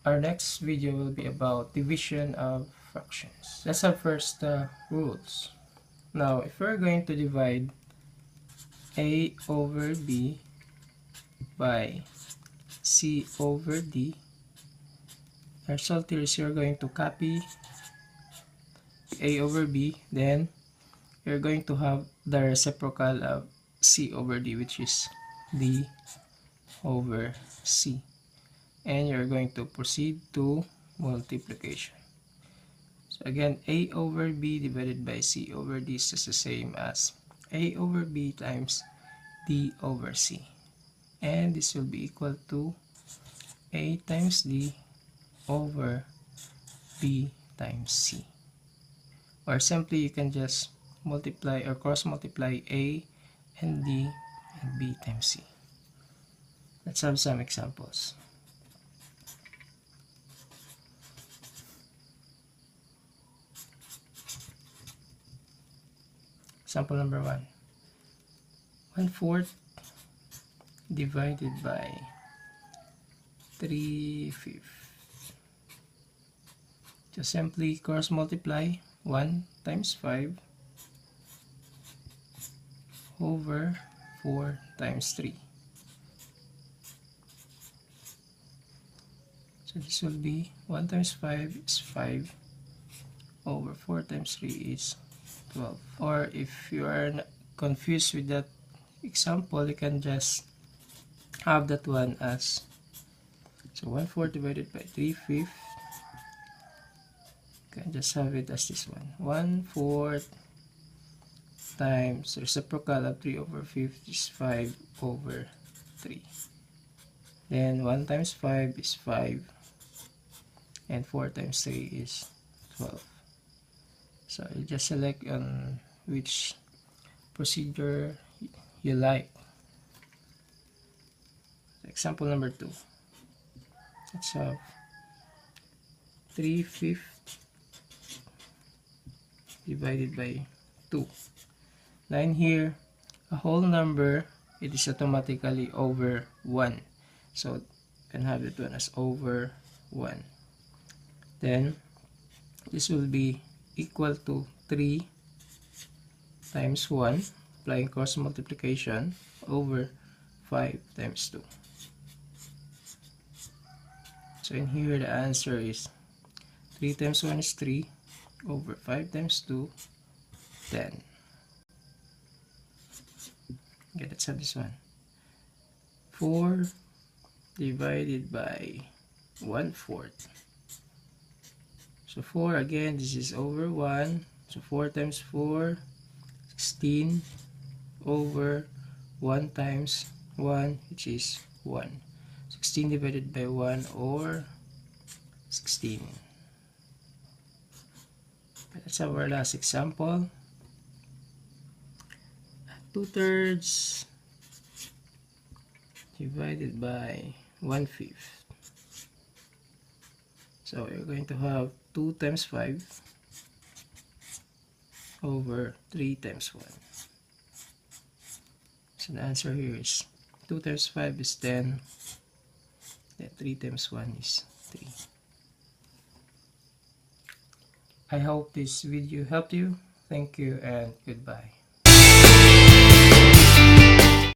our next video will be about division of fractions. Let's have first the rules. Now, if we're going to divide a over b by c over d, the result here is you're going to copy a over b, then you're going to have the reciprocal of c over d, which is d over c. And you're going to proceed to multiplication. So again, a over b divided by c over d is just the same as a over b times d over c. And this will be equal to a times d over b times c. Or simply you can just multiply or cross multiply a and d and b times c. Let's have some examples. Example number 1. 1/4 divided by 3/5. Just simply cross multiply 1 times 5 over 4 times 3. So this will be 1 times 5 is 5 over 4 times 3 is 12. Or if you are confused with that example, you can just have that one as, so 1/4 divided by 3/5, you can just have it as this one, 1/4 times reciprocal of 3 over 5 is 5 over 3. Then 1 times 5 is 5 and 4 times 3 is 12. So you just select on which procedure you like. Example number 2. Let's have 3/5 divided by 2. Now in here, a whole number, it is automatically over 1. So you can have that one as over 1. Then this will be equal to 3 times 1, applying cross multiplication, over 5 times 2. So in here the answer is 3 times 1 is 3 over 5 times 2, 10. Okay, let's have this one. 4 divided by 1/4. So 4 again, this is over 1. So 4 times 4, 16 over 1 times 1, which is 1. 16 divided by 1 or 16. Let's have our last example. 2/3 divided by 1/5. So you're going to have 2 times 5 over 3 times 1. So the answer here is 2 times 5 is 10. Then 3 times 1 is 3. I hope this video helped you. Thank you and goodbye.